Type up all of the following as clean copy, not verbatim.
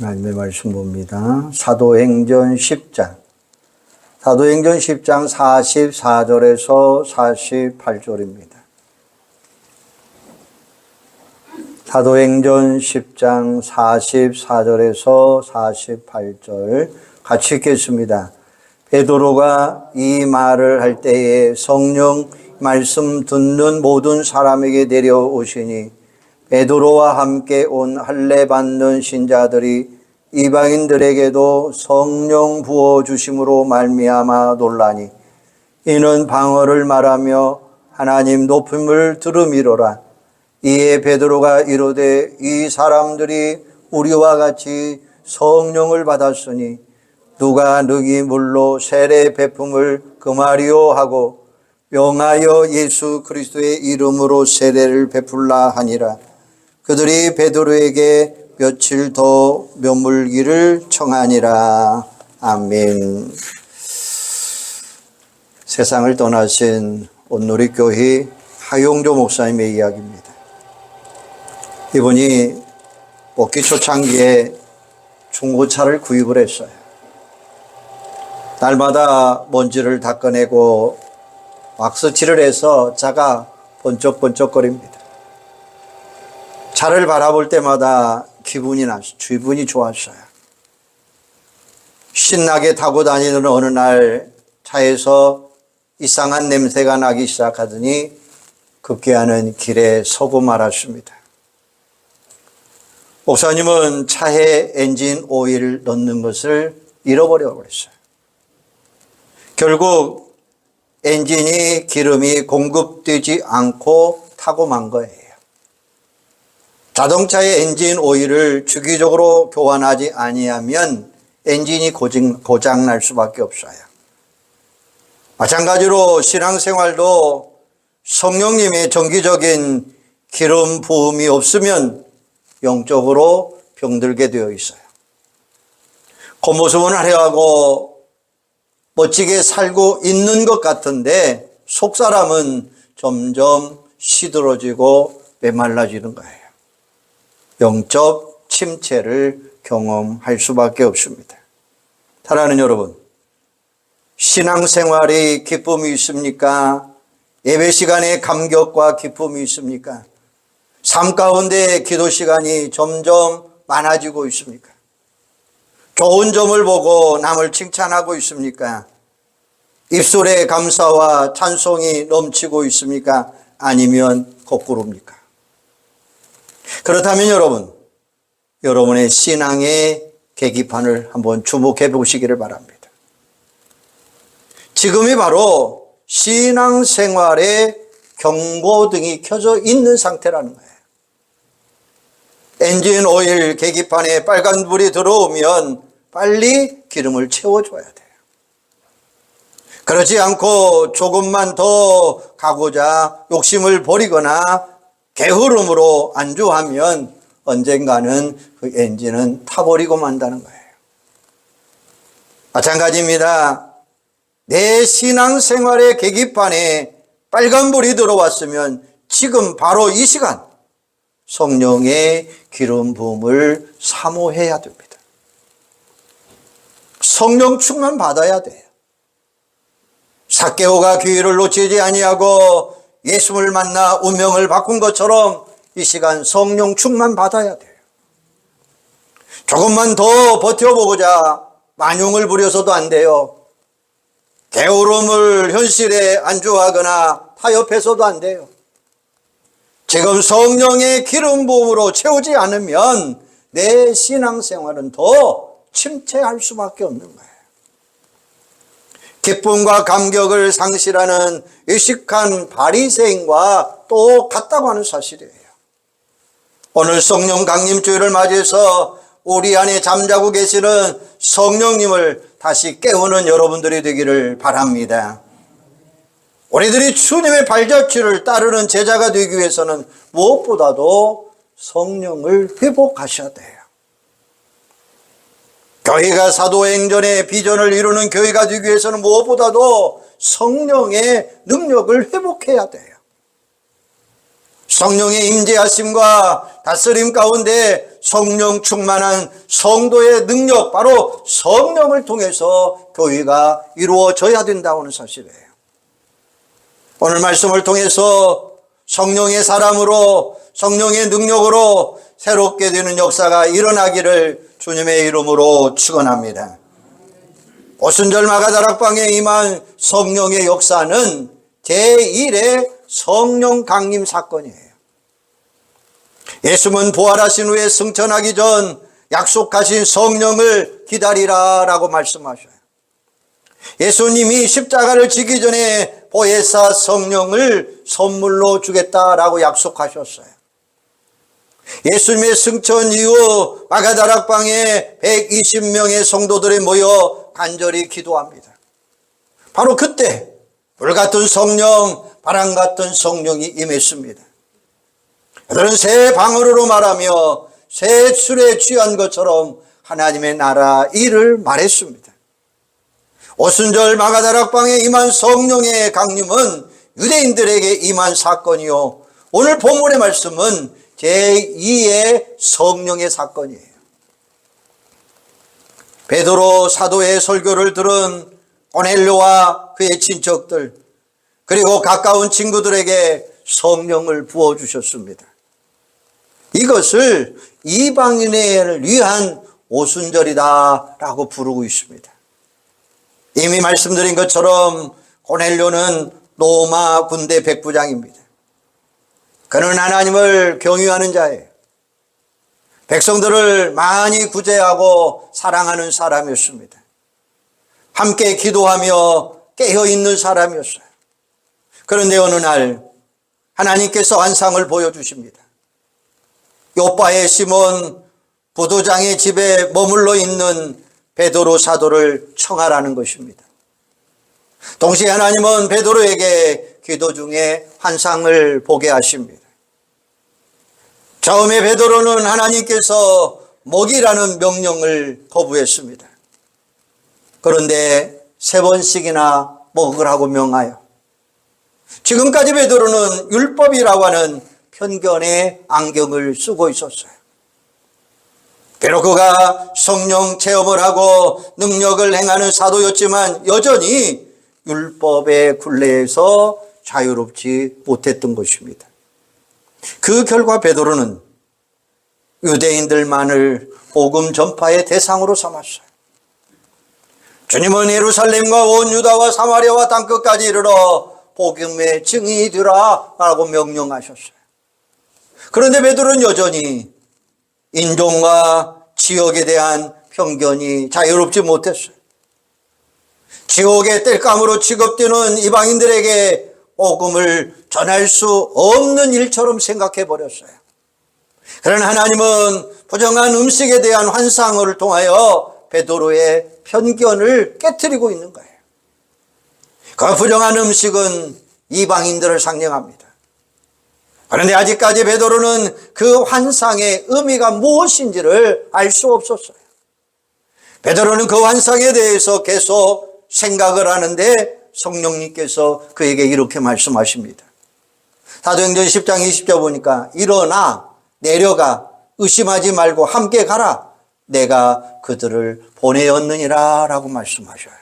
하나님의 말씀 봅니다. 사도행전 10장. 사도행전 10장 44절에서 48절입니다. 사도행전 10장 44절에서 48절 같이 읽겠습니다. 베드로가 이 말을 할 때에 성령 말씀 듣는 모든 사람에게 내려오시니 베드로와 함께 온 할례 받는 신자들이 이방인들에게도 성령 부어 주심으로 말미암아 놀라니 이는 방언을 말하며 하나님 높임을 들음이로라. 이에 베드로가 이르되 이 사람들이 우리와 같이 성령을 받았으니 누가 능히 물로 세례 베품을 금하리요 하고 명하여 예수 그리스도의 이름으로 세례를 베풀라 하니라. 그들이 베드로에게 며칠 더 머물기를 청하니라. 아멘. 세상을 떠나신 온누리교회 하용조 목사님의 이야기입니다. 이분이 먹기 초창기에 중고차를 구입을 했어요. 날마다 먼지를 닦아내고 왁스칠을 해서 차가 번쩍번쩍거립니다. 차를 바라볼 때마다 기분이 좋았어요. 신나게 타고 다니는 어느 날 차에서 이상한 냄새가 나기 시작하더니 급기야는 길에 서고 말았습니다. 목사님은 차에 엔진 오일을 넣는 것을 잃어버려 버렸어요. 결국 엔진이 기름이 공급되지 않고 타고 만 거예요. 자동차의 엔진 오일을 주기적으로 교환하지 아니하면 엔진이 고장날 수밖에 없어요. 마찬가지로 신앙생활도 성령님의 정기적인 기름 부음이 없으면 영적으로 병들게 되어 있어요. 겉모습은 화려하고 멋지게 살고 있는 것 같은데 속사람은 점점 시들어지고 메말라지는 거예요. 영적 침체를 경험할 수밖에 없습니다. 사랑하는 여러분, 신앙생활에 기쁨이 있습니까? 예배 시간에 감격과 기쁨이 있습니까? 삶 가운데 기도 시간이 점점 많아지고 있습니까? 좋은 점을 보고 남을 칭찬하고 있습니까? 입술에 감사와 찬송이 넘치고 있습니까? 아니면 거꾸로입니까? 그렇다면 여러분의 신앙의 계기판을 한번 주목해 보시기를 바랍니다. 지금이 바로 신앙생활의 경고등이 켜져 있는 상태라는 거예요. 엔진 오일 계기판에 빨간불이 들어오면 빨리 기름을 채워줘야 돼요. 그렇지 않고 조금만 더 가고자 욕심을 버리거나 게으름으로 안주하면 언젠가는 그 엔진은 타버리고 만다는 거예요. 마찬가지입니다. 내 신앙생활의 계기판에 빨간불이 들어왔으면 지금 바로 이 시간 성령의 기름 부음을 사모해야 됩니다. 성령 충만 받아야 돼요. 삭개오가 기회를 놓치지 아니하고 예수를 만나 운명을 바꾼 것처럼 이 시간 성령 충만 받아야 돼요. 조금만 더 버텨보고자 만용을 부려서도 안 돼요. 게으름을 현실에 안주하거나 타협해서도 안 돼요. 지금 성령의 기름 부음으로 채우지 않으면 내 신앙생활은 더 침체할 수밖에 없는 거예요. 기쁨과 감격을 상실하는 의식한 바리새인과 똑같다고 하는 사실이에요. 오늘 성령 강림주일을 맞이해서 우리 안에 잠자고 계시는 성령님을 다시 깨우는 여러분들이 되기를 바랍니다. 우리들이 주님의 발자취를 따르는 제자가 되기 위해서는 무엇보다도 성령을 회복하셔야 돼요. 교회가 사도행전의 비전을 이루는 교회가 되기 위해서는 무엇보다도 성령의 능력을 회복해야 돼요. 성령의 임재하심과 다스림 가운데 성령 충만한 성도의 능력, 바로 성령을 통해서 교회가 이루어져야 된다고 하는 사실이에요. 오늘 말씀을 통해서 성령의 사람으로, 성령의 능력으로 새롭게 되는 역사가 일어나기를 주님의 이름으로 축원합니다. 오순절 마가다락방에 임한 성령의 역사는 제1의 성령 강림 사건이에요. 예수님은 부활하신 후에 승천하기 전 약속하신 성령을 기다리라 라고 말씀하셔요. 예수님이 십자가를 지기 전에 보혜사 성령을 선물로 주겠다라고 약속하셨어요. 예수님의 승천 이후 마가다락방에 120명의 성도들이 모여 간절히 기도합니다. 바로 그때 불같은 성령, 바람같은 성령이 임했습니다. 그들은 새 방언으로 말하며 새 술에 취한 것처럼 하나님의 나라 일을 말했습니다. 오순절 마가다락방에 임한 성령의 강림은 유대인들에게 임한 사건이요, 오늘 본문의 말씀은 제2의 성령의 사건이에요. 베드로 사도의 설교를 들은 고넬료와 그의 친척들, 그리고 가까운 친구들에게 성령을 부어주셨습니다. 이것을 이방인을 위한 오순절이다 라고 부르고 있습니다. 이미 말씀드린 것처럼 고넬료는 로마 군대 백부장입니다. 그는 하나님을 경유하는 자예요. 백성들을 많이 구제하고 사랑하는 사람이었습니다. 함께 기도하며 깨어있는 사람이었어요. 그런데 어느 날 하나님께서 환상을 보여주십니다. 요바의 시몬 부도장의 집에 머물러 있는 베드로 사도를 청하라는 것입니다. 동시에 하나님은 베드로에게 기도 중에 환상을 보게 하십니다. 처음에 베드로는 하나님께서 먹이라는 명령을 거부했습니다. 그런데 3번씩이나 먹으라고 명하여 지금까지 베드로는 율법이라고 하는 편견의 안경을 쓰고 있었어요. 비록 그가 성령 체험을 하고 능력을 행하는 사도였지만 여전히 율법의 굴레에서 자유롭지 못했던 것입니다. 그 결과 베드로는 유대인들만을 복음 전파의 대상으로 삼았어요. 주님은 예루살렘과 온 유다와 사마리아와 땅끝까지 이르러 복음의 증인이 되라 라고 명령하셨어요. 그런데 베드로는 여전히 인종과 지역에 대한 편견이 자유롭지 못했어요. 지옥의 땔감으로 취급되는 이방인들에게 복음을 전할 수 없는 일처럼 생각해 버렸어요. 그러나 하나님은 부정한 음식에 대한 환상을 통하여 베드로의 편견을 깨트리고 있는 거예요. 그 부정한 음식은 이방인들을 상징합니다. 그런데 아직까지 베드로는 그 환상의 의미가 무엇인지를 알 수 없었어요. 베드로는 그 환상에 대해서 계속 생각을 하는데 성령님께서 그에게 이렇게 말씀하십니다. 사도행전 10장 20절 보니까 일어나 내려가 의심하지 말고 함께 가라. 내가 그들을 보내었느니라 라고 말씀하셔요.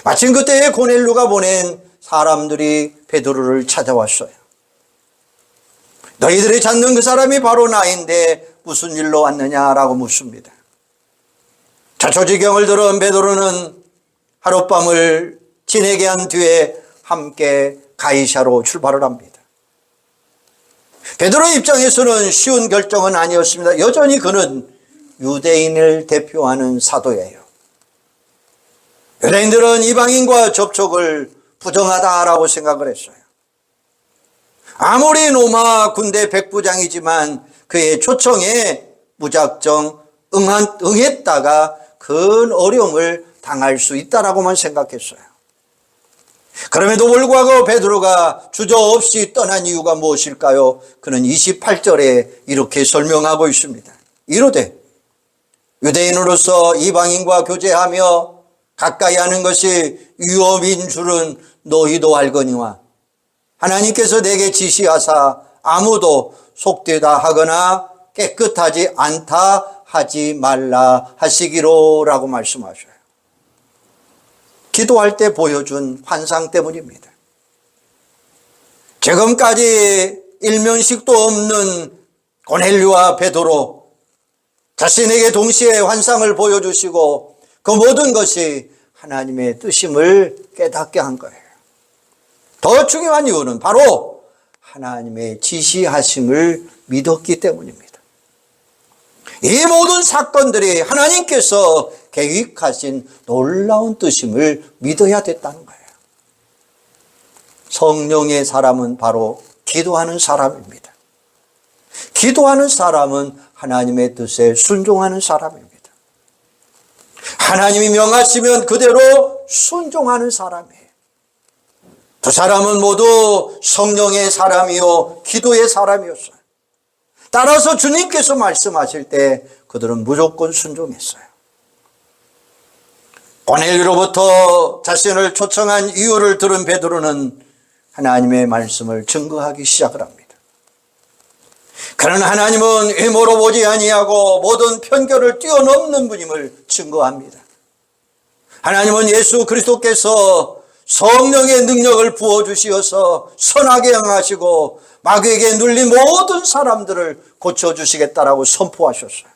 마침 그때에 고넬료가 보낸 사람들이 베드로를 찾아왔어요. 너희들이 찾는 그 사람이 바로 나인데 무슨 일로 왔느냐라고 묻습니다. 자초지경을 들은 베드로는 하룻밤을 지내게 한 뒤에 함께 가이사로 출발을 합니다. 베드로의 입장에서는 쉬운 결정은 아니었습니다. 여전히 그는 유대인을 대표하는 사도예요. 유대인들은 이방인과 접촉을 부정하다라고 생각을 했어요. 아무리 로마 군대 백부장이지만 그의 초청에 무작정 응했다가 큰 어려움을 당할 수 있다라고만 생각했어요. 그럼에도 불구하고 베드로가 주저없이 떠난 이유가 무엇일까요? 그는 28절에 이렇게 설명하고 있습니다. 이르되 유대인으로서 이방인과 교제하며 가까이 하는 것이 위험인 줄은 너희도 알거니와 하나님께서 내게 지시하사 아무도 속되다 하거나 깨끗하지 않다 하지 말라 하시기로라고 말씀하셔요. 기도할 때 보여준 환상 때문입니다. 지금까지 일면식도 없는 고넬료와 베드로, 자신에게 동시에 환상을 보여주시고 그 모든 것이 하나님의 뜻임을 깨닫게 한 거예요. 더 중요한 이유는 바로 하나님의 지시하심을 믿었기 때문입니다. 이 모든 사건들이 하나님께서 계획하신 놀라운 뜻임을 믿어야 됐다는 거예요. 성령의 사람은 바로 기도하는 사람입니다. 기도하는 사람은 하나님의 뜻에 순종하는 사람입니다. 하나님이 명하시면 그대로 순종하는 사람이에요. 두 사람은 모두 성령의 사람이요 기도의 사람이었어요. 따라서 주님께서 말씀하실 때 그들은 무조건 순종했어요. 고넬료로부터 자신을 초청한 이유를 들은 베드로는 하나님의 말씀을 증거하기 시작을 합니다. 그는 하나님은 외모로 보지 아니하고 모든 편견을 뛰어넘는 분임을 증거합니다. 하나님은 예수 그리스도께서 성령의 능력을 부어주시어서 선하게 행하시고 마귀에게 눌린 모든 사람들을 고쳐주시겠다라고 선포하셨어요.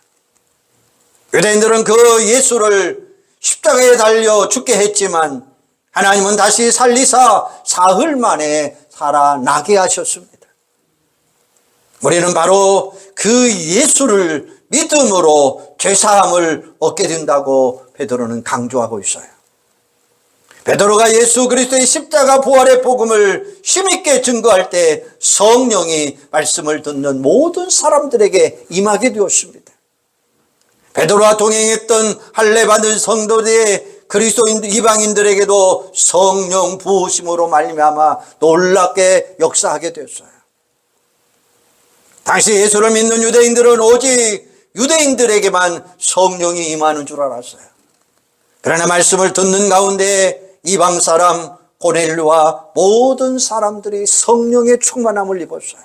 유대인들은 그 예수를 십자가에 달려 죽게 했지만 하나님은 다시 살리사 사흘 만에 살아나게 하셨습니다. 우리는 바로 그 예수를 믿음으로 죄사함을 얻게 된다고 베드로는 강조하고 있어요. 베드로가 예수 그리스도의 십자가 부활의 복음을 힘있게 증거할 때 성령이 말씀을 듣는 모든 사람들에게 임하게 되었습니다. 베드로와 동행했던 할례 받은 성도들의 그리스도인 이방인들에게도 성령 부으심으로 말미암아 놀랍게 역사하게 되었어요. 당시 예수를 믿는 유대인들은 오직 유대인들에게만 성령이 임하는 줄 알았어요. 그러나 말씀을 듣는 가운데 이방 사람 고넬료와 모든 사람들이 성령의 충만함을 입었어요.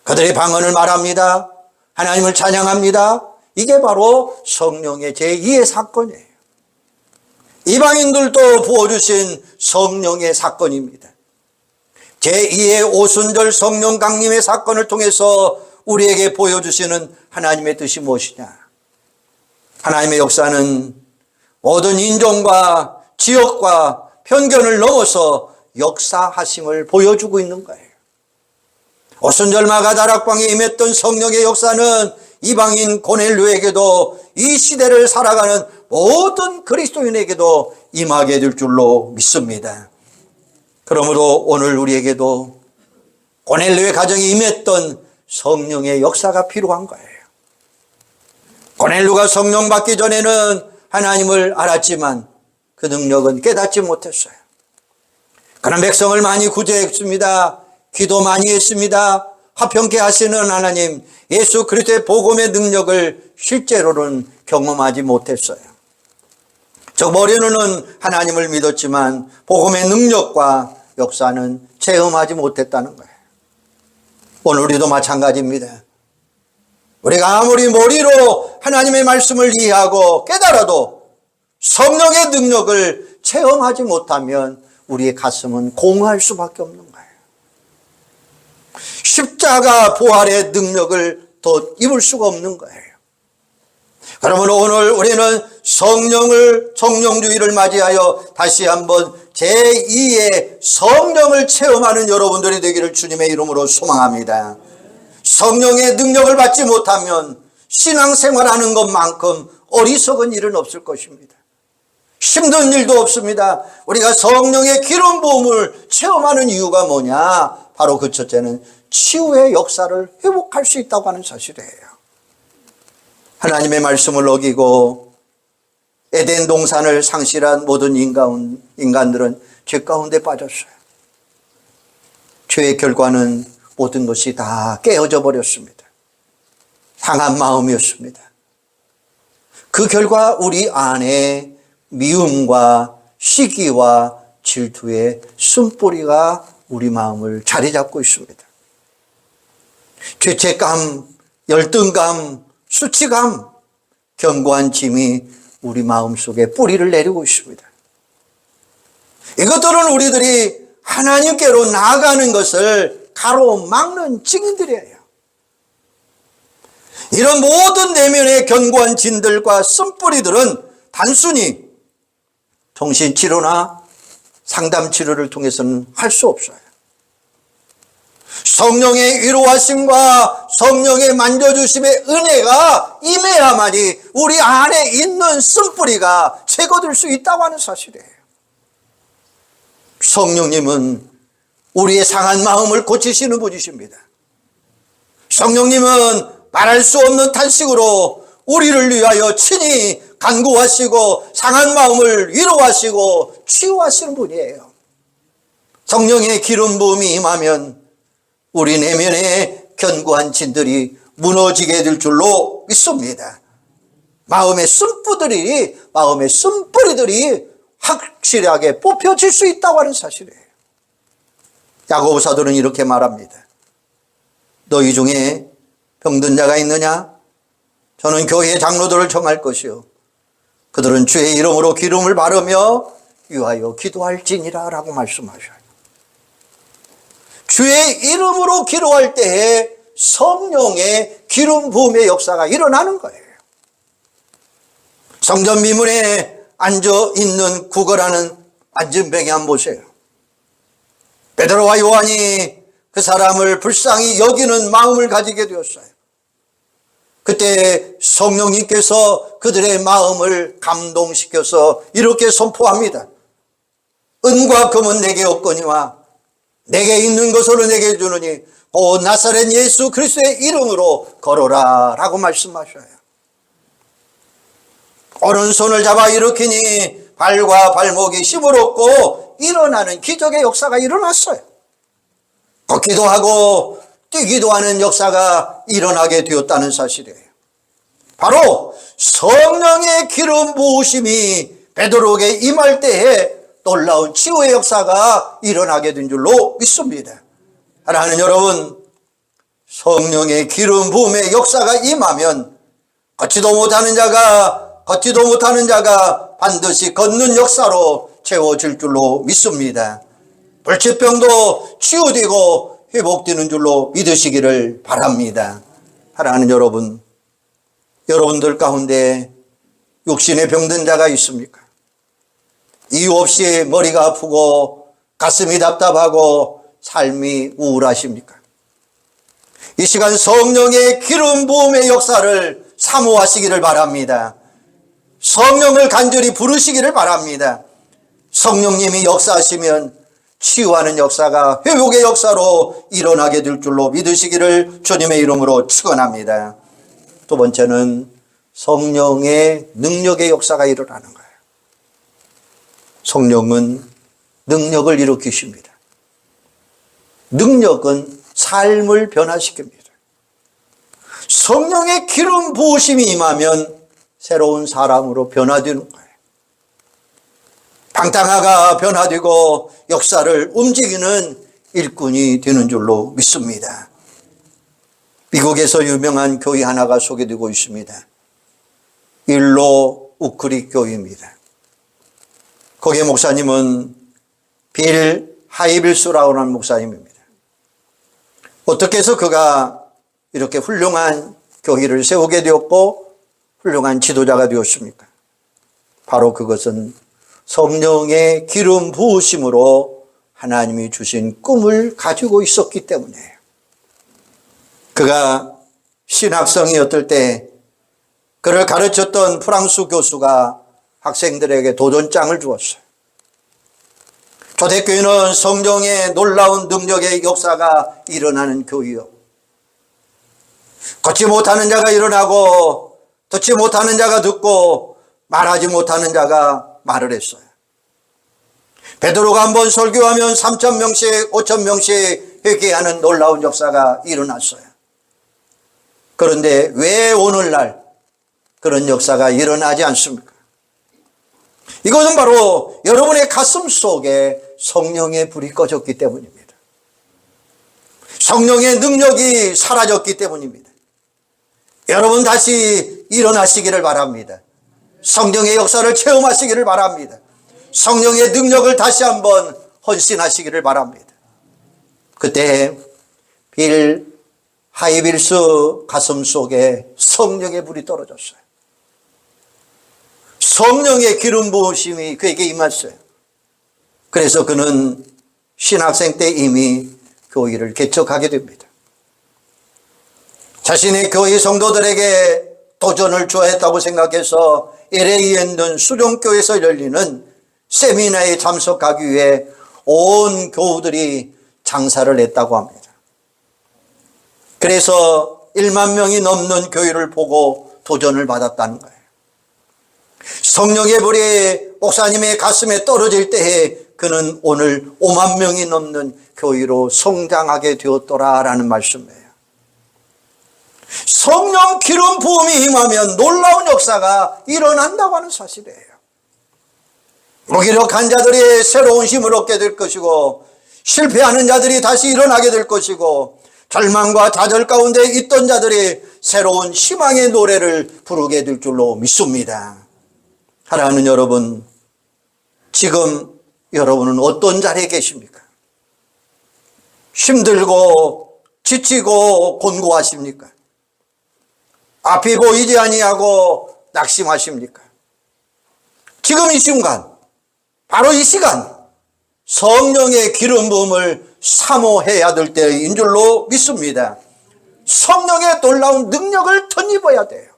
그들이 방언을 말합니다. 하나님을 찬양합니다. 이게 바로 성령의 제2의 사건이에요. 이방인들도 부어주신 성령의 사건입니다. 제2의 오순절 성령 강림의 사건을 통해서 우리에게 보여주시는 하나님의 뜻이 무엇이냐? 하나님의 역사는 모든 인종과 지역과 편견을 넘어서 역사하심을 보여주고 있는 거예요. 오순절 마가다락방에 임했던 성령의 역사는 이방인 고넬료에게도 이 시대를 살아가는 모든 그리스도인에게도 임하게 될 줄로 믿습니다. 그러므로 오늘 우리에게도 고넬료의 가정에 임했던 성령의 역사가 필요한 거예요. 고넬료가 성령 받기 전에는 하나님을 알았지만 그 능력은 깨닫지 못했어요. 그런 백성을 많이 구제했습니다. 기도 많이 했습니다. 화평케 하시는 하나님, 예수 그리스도의 복음의 능력을 실제로는 경험하지 못했어요. 저 머리로는 하나님을 믿었지만 복음의 능력과 역사는 체험하지 못했다는 거예요. 오늘 우리도 마찬가지입니다. 우리가 아무리 머리로 하나님의 말씀을 이해하고 깨달아도 성령의 능력을 체험하지 못하면 우리의 가슴은 공허할 수밖에 없는 거예요. 십자가 부활의 능력을 더 입을 수가 없는 거예요. 그러면 오늘 우리는 성령주의를 맞이하여 다시 한번 제2의 성령을 체험하는 여러분들이 되기를 주님의 이름으로 소망합니다. 성령의 능력을 받지 못하면 신앙생활하는 것만큼 어리석은 일은 없을 것입니다. 힘든 일도 없습니다. 우리가 성령의 기름 부음을 체험하는 이유가 뭐냐? 바로 그 첫째는 치유의 역사를 회복할 수 있다고 하는 사실이에요. 하나님의 말씀을 어기고 에덴 동산을 상실한 모든 인간들은 죄 가운데 빠졌어요. 죄의 결과는 모든 것이 다 깨어져 버렸습니다. 상한 마음이었습니다. 그 결과 우리 안에 미움과 시기와 질투의 쓴뿌리가 우리 마음을 자리 잡고 있습니다. 죄책감, 열등감, 수치감, 견고한 짐이 우리 마음속에 뿌리를 내리고 있습니다. 이것들은 우리들이 하나님께로 나아가는 것을 가로막는 증인들이에요. 이런 모든 내면의 견고한 짐들과 쓴뿌리들은 단순히 정신치료나 상담치료를 통해서는 할 수 없어요. 성령의 위로하심과 성령의 만져주심의 은혜가 임해야만이 우리 안에 있는 쓴뿌리가 제거될 수 있다고 하는 사실이에요. 성령님은 우리의 상한 마음을 고치시는 분이십니다. 성령님은 말할 수 없는 탄식으로 우리를 위하여 친히 간구하시고 상한 마음을 위로하시고 치유하시는 분이에요. 성령의 기름 부음이 임하면 우리 내면의 견고한 진들이 무너지게 될 줄로 믿습니다. 마음의 쓴뿌리들이 확실하게 뽑혀질 수 있다고 하는 사실이에요. 야고보 사도는 이렇게 말합니다. 너희 중에 병든 자가 있느냐? 저는 교회의 장로들을 정할 것이요 그들은 주의 이름으로 기름을 바르며 위하여 기도할지니라 라고 말씀하셔요. 주의 이름으로 기도할 때에 성령의 기름 부음의 역사가 일어나는 거예요. 성전 미문에 앉아있는 구걸하는 안진뱅이 한번 보세요. 베드로와 요한이 그 사람을 불쌍히 여기는 마음을 가지게 되었어요. 그때 성령님께서 그들의 마음을 감동시켜서 이렇게 선포합니다. 은과 금은 내게 없거니와 내게 있는 것으로 내게 주느니 오 나사렛 예수 그리스도의 이름으로 걸어라 라고 말씀하셔요. 오른손을 잡아 일으키니 발과 발목이 힘을 얻고 일어나는 기적의 역사가 일어났어요. 걷기도 하고 뛰기도 하는 역사가 일어나게 되었다는 사실이에요. 바로 성령의 기름 부으심이 베드로에게 임할 때에 놀라운 치유의 역사가 일어나게 된 줄로 믿습니다. 사랑하는 여러분, 성령의 기름 부음의 역사가 임하면 걷지도 못하는 자가 반드시 걷는 역사로 채워질 줄로 믿습니다. 불치병도 치유되고 회복되는 줄로 믿으시기를 바랍니다. 사랑하는 여러분, 여러분들 가운데 육신에 병든 자가 있습니까? 이유 없이 머리가 아프고 가슴이 답답하고 삶이 우울하십니까? 이 시간 성령의 기름 부음의 역사를 사모하시기를 바랍니다. 성령을 간절히 부르시기를 바랍니다. 성령님이 역사하시면 치유하는 역사가 회복의 역사로 일어나게 될 줄로 믿으시기를 주님의 이름으로 축원합니다. 두 번째는 성령의 능력의 역사가 일어나는 거예요. 성령은 능력을 일으키십니다. 능력은 삶을 변화시킵니다. 성령의 기름 부으심이 임하면 새로운 사람으로 변화되는 거예요. 방탕아가 변화되고 역사를 움직이는 일꾼이 되는 줄로 믿습니다. 미국에서 유명한 교회 하나가 소개되고 있습니다. 일로 우크릭 교회입니다. 거기에 목사님은 빌 하이빌스라고 하는 목사님입니다. 어떻게 해서 그가 이렇게 훌륭한 교회를 세우게 되었고 훌륭한 지도자가 되었습니까? 바로 그것은 성령의 기름 부으심으로 하나님이 주신 꿈을 가지고 있었기 때문이에요. 그가 신학생이었을 때 그를 가르쳤던 프랑스 교수가 학생들에게 도전장을 주었어요. 초대교회는 성령의 놀라운 능력의 역사가 일어나는 교회요. 걷지 못하는 자가 일어나고 듣지 못하는 자가 듣고 말하지 못하는 자가 말을 했어요. 베드로가 한번 설교하면 3,000명씩 5,000명씩 회개하는 놀라운 역사가 일어났어요. 그런데 왜 오늘날 그런 역사가 일어나지 않습니까? 이것은 바로 여러분의 가슴 속에 성령의 불이 꺼졌기 때문입니다. 성령의 능력이 사라졌기 때문입니다. 여러분 다시 일어나시기를 바랍니다. 성령의 역사를 체험하시기를 바랍니다. 성령의 능력을 다시 한번 헌신하시기를 바랍니다. 그때 빌 하이빌스 가슴 속에 성령의 불이 떨어졌어요. 성령의 기름 부으심이 그에게 임했어요. 그래서 그는 신학생 때 이미 교회를 개척하게 됩니다. 자신의 교회 성도들에게 도전을 주었다고 생각해서 LA에 있는 수종교에서 열리는 세미나에 참석하기 위해 온 교우들이 장사를 했다고 합니다. 그래서 1만 명이 넘는 교회를 보고 도전을 받았다는 거예요. 성령의 불이 목사님의 가슴에 떨어질 때에 그는 오늘 5만 명이 넘는 교회로 성장하게 되었더라라는 말씀이에요. 성령 기름 부음이 임하면 놀라운 역사가 일어난다고 하는 사실이에요. 무기력한 자들이 새로운 힘을 얻게 될 것이고, 실패하는 자들이 다시 일어나게 될 것이고, 절망과 좌절 가운데 있던 자들이 새로운 희망의 노래를 부르게 될 줄로 믿습니다. 사랑하는 여러분, 지금 여러분은 어떤 자리에 계십니까? 힘들고 지치고 곤고하십니까? 앞이 보이지 아니하고 낙심하십니까? 지금 이 순간, 바로 이 시간, 성령의 기름 부음을 사모해야 될 때인 줄로 믿습니다. 성령의 놀라운 능력을 덧입어야 돼요.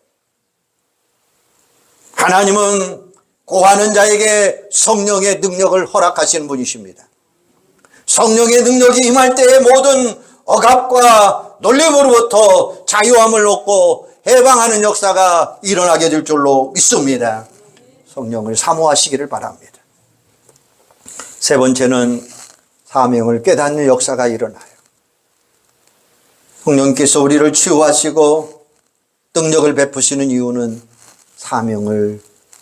하나님은 고하는 자에게 성령의 능력을 허락하시는 분이십니다. 성령의 능력이 임할 때에 모든 억압과 놀림으로부터 자유함을 얻고 해방하는 역사가 일어나게 될 줄로 믿습니다. 성령을 사모하시기를 바랍니다. 세 번째는 사명을 깨닫는 역사가 일어나요. 성령께서 우리를 치유하시고 능력을 베푸시는 이유는 사명을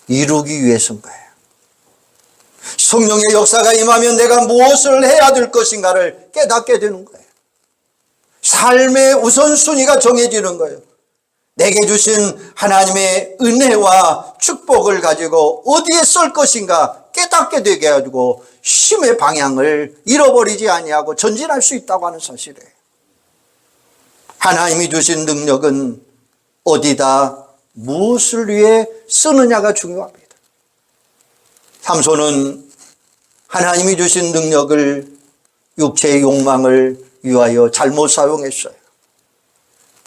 이루기 위해서인 거예요. 성령의 역사가 임하면 내가 무엇을 해야 될 것인가를 깨닫게 되는 거예요. 삶의 우선순위가 정해지는 거예요. 내게 주신 하나님의 은혜와 축복을 가지고 어디에 쓸 것인가 깨닫게 되게 해가지고 힘의 방향을 잃어버리지 아니하고 전진할 수 있다고 하는 사실이에요. 하나님이 주신 능력은 어디다 무엇을 위해 쓰느냐가 중요합니다. 삼손은 하나님이 주신 능력을 육체의 욕망을 위하여 잘못 사용했어요.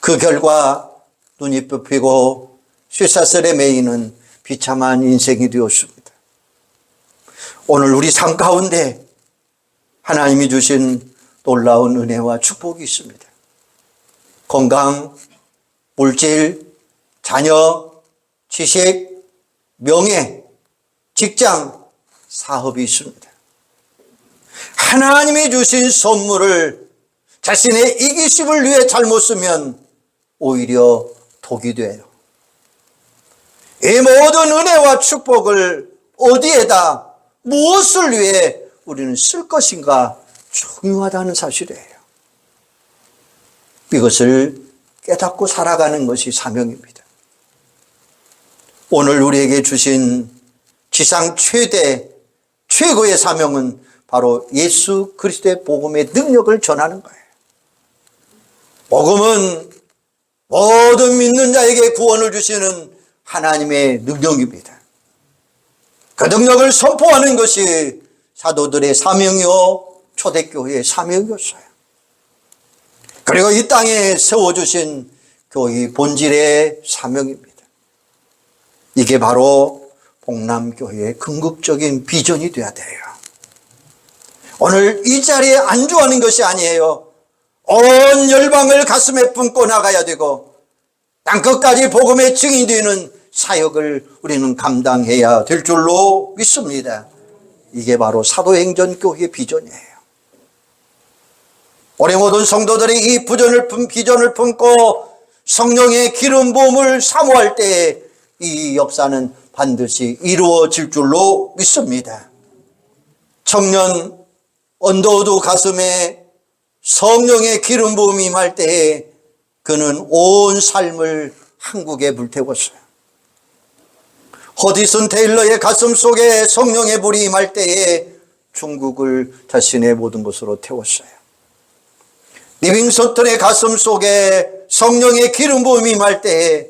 그 결과 눈이 뽑히고 쇠사슬에 매이는 비참한 인생이 되었습니다. 오늘 우리 삶 가운데 하나님이 주신 놀라운 은혜와 축복이 있습니다. 건강, 물질, 자녀, 지식, 명예, 직장, 사업이 있습니다. 하나님이 주신 선물을 자신의 이기심을 위해 잘못 쓰면 오히려 독이 돼요. 이 모든 은혜와 축복을 어디에다 무엇을 위해 우리는 쓸 것인가 중요하다는 사실이에요. 이것을 깨닫고 살아가는 것이 사명입니다. 오늘 우리에게 주신 지상 최고의 사명은 바로 예수 그리스도의 복음의 능력을 전하는 거예요. 복음은 모든 믿는 자에게 구원을 주시는 하나님의 능력입니다. 그 능력을 선포하는 것이 사도들의 사명이요 초대교회의 사명이었어요. 그리고 이 땅에 세워주신 교회 본질의 사명입니다. 이게 바로 복남교회의 궁극적인 비전이 되어야 돼요. 오늘 이 자리에 안주하는 것이 아니에요. 온 열방을 가슴에 품고 나가야 되고 땅끝까지 복음의 증인이 되는 사역을 우리는 감당해야 될 줄로 믿습니다. 이게 바로 사도행전 교회의 비전이에요. 우리 모든 성도들이 이 비전을 품고 성령의 기름 부음을 사모할 때 이 역사는 반드시 이루어질 줄로 믿습니다. 청년 언더우드 가슴에 성령의 기름 부음이 임할 때에 그는 온 삶을 한국에 불태웠어요. 허디슨 테일러의 가슴 속에 성령의 불이 임할 때에 중국을 자신의 모든 것으로 태웠어요. 리빙스턴의 가슴 속에 성령의 기름 부음이 임할 때에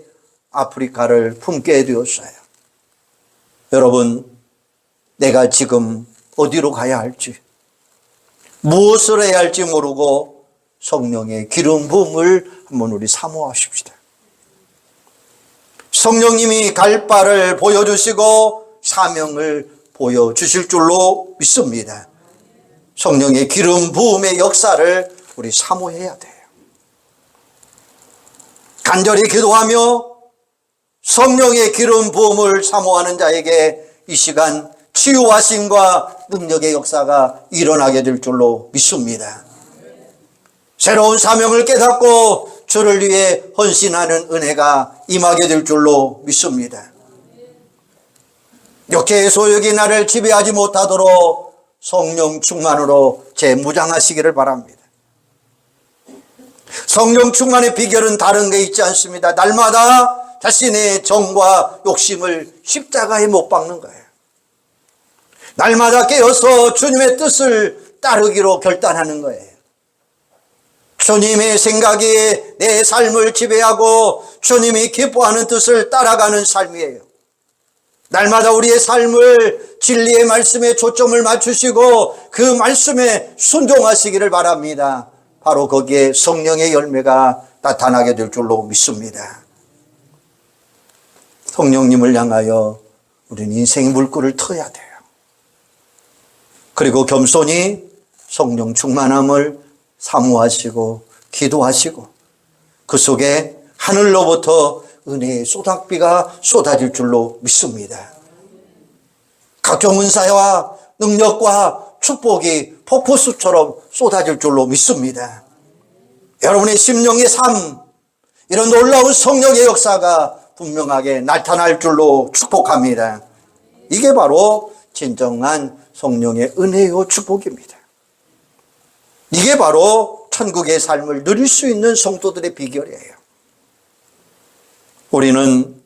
아프리카를 품게 되었어요. 여러분, 내가 지금 어디로 가야 할지, 무엇을 해야 할지 모르고 성령의 기름 부음을 한번 우리 사모하십시다. 성령님이 갈 바를 보여주시고 사명을 보여주실 줄로 믿습니다. 성령의 기름 부음의 역사를 우리 사모해야 돼요. 간절히 기도하며 성령의 기름 부음을 사모하는 자에게 이 시간 치유하심과 능력의 역사가 일어나게 될 줄로 믿습니다. 새로운 사명을 깨닫고 주를 위해 헌신하는 은혜가 임하게 될 줄로 믿습니다. 육체의 소욕이 나를 지배하지 못하도록 성령 충만으로 재무장하시기를 바랍니다. 성령 충만의 비결은 다른 게 있지 않습니다. 날마다 자신의 정과 욕심을 십자가에 못 박는 거예요. 날마다 깨어서 주님의 뜻을 따르기로 결단하는 거예요. 주님의 생각이 내 삶을 지배하고 주님이 기뻐하는 뜻을 따라가는 삶이에요. 날마다 우리의 삶을 진리의 말씀에 초점을 맞추시고 그 말씀에 순종하시기를 바랍니다. 바로 거기에 성령의 열매가 나타나게 될 줄로 믿습니다. 성령님을 향하여 우리는 인생의 물꼬를 터야 돼요. 그리고 겸손히 성령 충만함을 사모하시고 기도하시고 그 속에 하늘로부터 은혜의 소닥비가 쏟아질 줄로 믿습니다. 각종 은사와 능력과 축복이 폭포수처럼 쏟아질 줄로 믿습니다. 여러분의 심령의 삶, 이런 놀라운 성령의 역사가 분명하게 나타날 줄로 축복합니다. 이게 바로 진정한 성령의 은혜요 축복입니다. 이게 바로 천국의 삶을 누릴 수 있는 성도들의 비결이에요. 우리는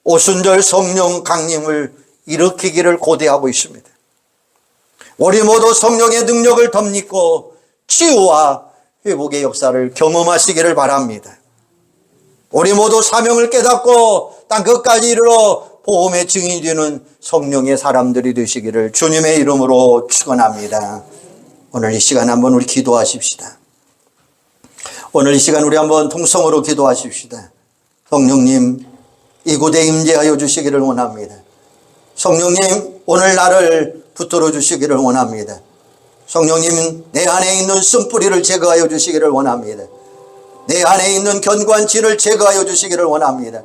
오순절 성령 강림을 일으키기를 고대하고 있습니다. 우리 모두 성령의 능력을 덧입고 치유와 회복의 역사를 경험하시기를 바랍니다. 우리 모두 사명을 깨닫고 땅 끝까지 이르러 복음의 증인이 되는 성령의 사람들이 되시기를 주님의 이름으로 축원합니다. 오늘 이 시간 한번 우리 기도하십시다. 오늘 이 시간 우리 한번 통성으로 기도하십시다. 성령님, 이곳에 임재하여 주시기를 원합니다. 성령님, 오늘 나를 붙들어 주시기를 원합니다. 성령님, 내 안에 있는 쓴뿌리를 제거하여 주시기를 원합니다. 내 안에 있는 견고한 진을 제거하여 주시기를 원합니다.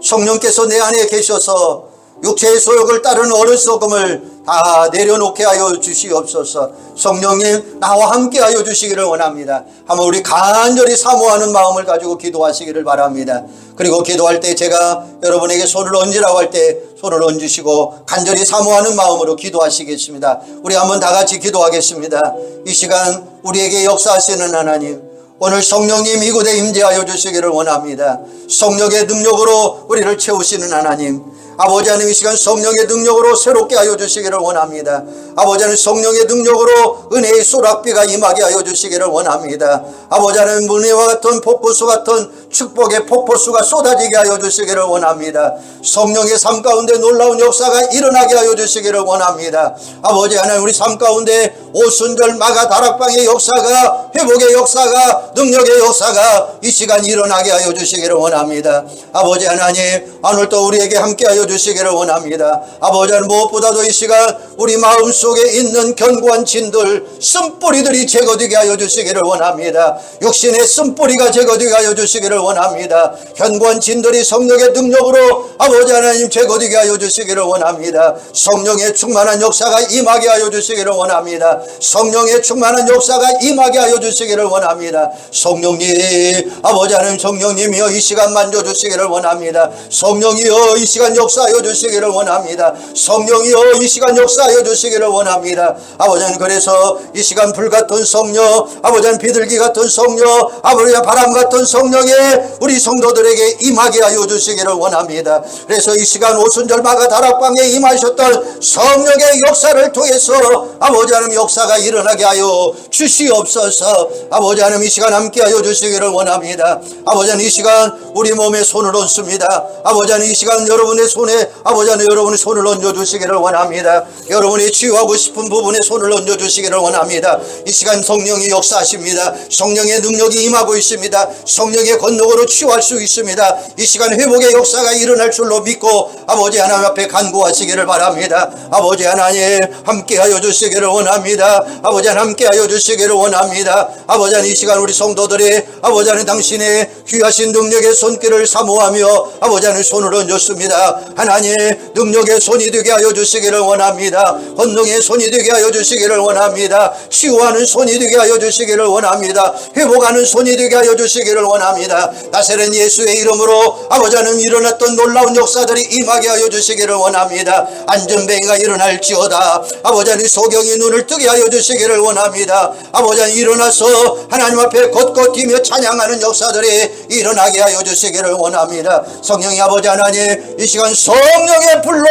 성령께서 내 안에 계셔서 육체의 소욕을 따르는 어리석음을 다 내려놓게 하여 주시옵소서. 성령님, 나와 함께 하여 주시기를 원합니다. 한번 우리 간절히 사모하는 마음을 가지고 기도하시기를 바랍니다. 그리고 기도할 때 제가 여러분에게 손을 얹으라고 할 때 손을 얹으시고 간절히 사모하는 마음으로 기도하시겠습니다. 우리 한번 다 같이 기도하겠습니다. 이 시간 우리에게 역사하시는 하나님, 오늘 성령님 이곳에 임재하여 주시기를 원합니다. 성령의 능력으로 우리를 채우시는 하나님, 아버지 하나님, 이 시간 성령의 능력으로 새롭게 하여 주시기를 원합니다. 아버지 하나님, 성령의 능력으로 은혜의 소락비가 임하게 하여 주시기를 원합니다. 아버지 하나님, 은혜와 같은 폭포수 같은 축복의 폭포수가 쏟아지게 하여 주시기를 원합니다. 성령의 삶 가운데 놀라운 역사가 일어나게 하여 주시기를 원합니다. 아버지 하나님, 우리 삶 가운데 오순절 마가 다락방의 역사가, 회복의 역사가, 능력의 역사가 이 시간 일어나게 하여 주시기를 원합니다. 아버지 하나님, 오늘도 우리에게 함께 하여 주시기를 원합니다. 아버지 하나님, 무엇보다도 이 시간 우리 마음속에 있는 견고한 진들, 쓴뿌리들이 제거되게 하여 주시기를 원합니다. 육신의 쓴뿌리가 제거되게 하여 주시기를 원합니다. 견고한 진들이 성령의 능력으로 아버지 하나님 제거되게 하여 주시기를 원합니다. 성령의 충만한 역사가 임하게 하여 주시기를 원합니다. 성령의 충만한 역사가 임하게 하여 주시기를 원합니다. 성령님, 아버지 하나님, 성령님이여 이 시간 만져주시기를 원합니다. 성령이여 이 시간 역사하여 주시기를 원합니다. 성령이여 이 시간 역사하여 주시기를 원합니다. 아버지 하나님, 그래서 이 시간 불같은 성령, 아버지 하나님 비둘기 같은 성령, 아버지 바람 같은 성령에 우리 성도들에게 임하게 하여 주시기를 원합니다. 그래서 이 시간 오순절 마가 다락방에 임하셨던 성령의 역사를 통해서 아버지 하나님 역사가 일어나게 하여 주시옵소서. 아버지 하나님 이 시간 함께 하여 주시기를 원합니다. 아버지 하나님 이 시간 우리 몸에 손을 얹습니다. 아버지 하나님 이 시간 여러분의 손에 아버지 하나님 여러분의 손을 얹어 주시기를 원합니다. 여러분이 치유하고 싶은 부분에 손을 얹어 주시기를 원합니다. 이 시간 성령이 역사하십니다. 성령의 능력이 임하고 있습니다. 성령의 권능으로 치유할 수 있습니다. 이 시간 회복의 역사가 일어날 줄로 믿고 아버지 하나님 앞에 간구하시기를 바랍니다. 아버지 하나님 함께하여 주시기를 원합니다. 아버지 하나님 함께하여 주시기를 원합니다. 아버지 하나님 이 시간 우리 성도들이 아버지 하나님 당신의 귀하신 능력의 손길을 사모하며 아버지 하나님 손을 얹었습니다. 하나님 능력의 손이 되게 하여 주시기를 원합니다. 권능의 손이 되게 하여 주시기를 원합니다. 치유하는 손이 되게 하여 주시기를 원합니다. 회복하는 손이 되게 하여 주시기를 원합니다. 나사렛 예수의 이름으로 아버지 하나님 일어났던 놀라운 역사들이 임하게 하여 주시기를 원합니다. 안전뱅이가 일어날지어다. 아버지 하나님 소경이 눈을 뜨게 하여 주시기를 원합니다. 아버지 하나님 일어나서 하나님 앞에 걷고 뛰며 찬양하는 역사들이 일어나게 하여 주시기를 원합니다. 성령의 아버지 하나님 이 시간 성령의 불로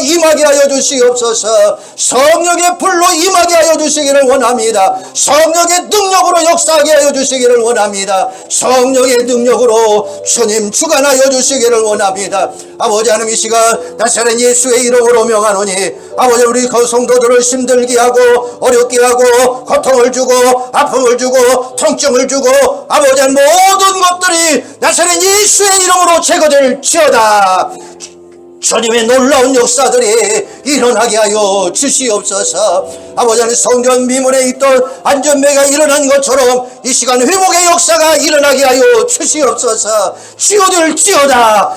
임하게 하여 주시옵소서. 성령의 불로 임하게 하여 주시기를 원합니다. 성령의 능력으로 역사하게 하여 주시기를 원합니다. 성령의 능력으로 주님 주관하여 주시기를 원합니다. 아버지 하나님 이 시간 나사렛 예수의 이름으로 명하노니 아버지 우리 성도들을 힘들게 하고 어렵게 하고 고통을 주고 아픔을 주고 통증을 주고 아버지 하나님 모든 것들이 나사렛 예수의 이름으로 제거될지어다. 주님의 놀라운 역사들이 일어나게 하여 주시옵소서. 아버지 하나님 성전 미문에 있던 안전매가 일어난 것처럼 이 시간 회복의 역사가 일어나게 하여 주시옵소서. 치유될지어다.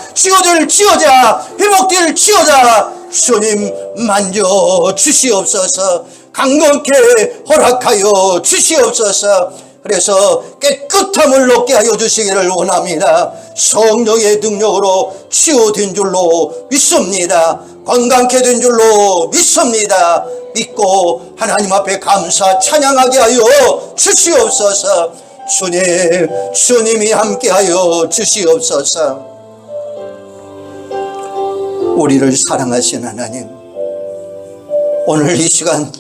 회복될지어다. 주님 만져 주시옵소서. 강건케 허락하여 주시옵소서. 그래서 깨끗함을 얻게 하여 주시기를 원합니다. 성령의 능력으로 치유된 줄로 믿습니다. 건강케 된 줄로 믿습니다. 믿고 하나님 앞에 감사 찬양하게 하여 주시옵소서. 주님이 함께 하여 주시옵소서. 우리를 사랑하신 하나님, 오늘 이 시간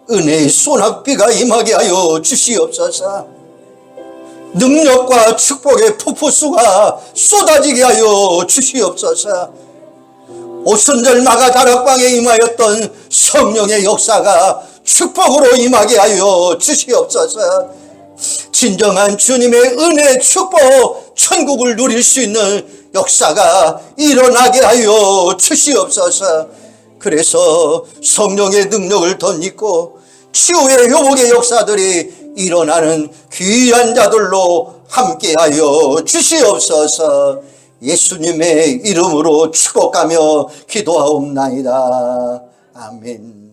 은혜의 소낙비가 임하게 하여 주시옵소서. 능력과 축복의 폭포수가 쏟아지게 하여 주시옵소서. 오순절 마가 다락방에 임하였던 성령의 역사가 축복으로 임하게 하여 주시옵소서. 진정한 주님의 은혜, 축복, 천국을 누릴 수 있는 역사가 일어나게 하여 주시옵소서. 그래서 성령의 능력을 덧입고 치유의 회복의 역사들이 일어나는 귀한 자들로 함께하여 주시옵소서. 예수님의 이름으로 축복하며 기도하옵나이다. 아멘.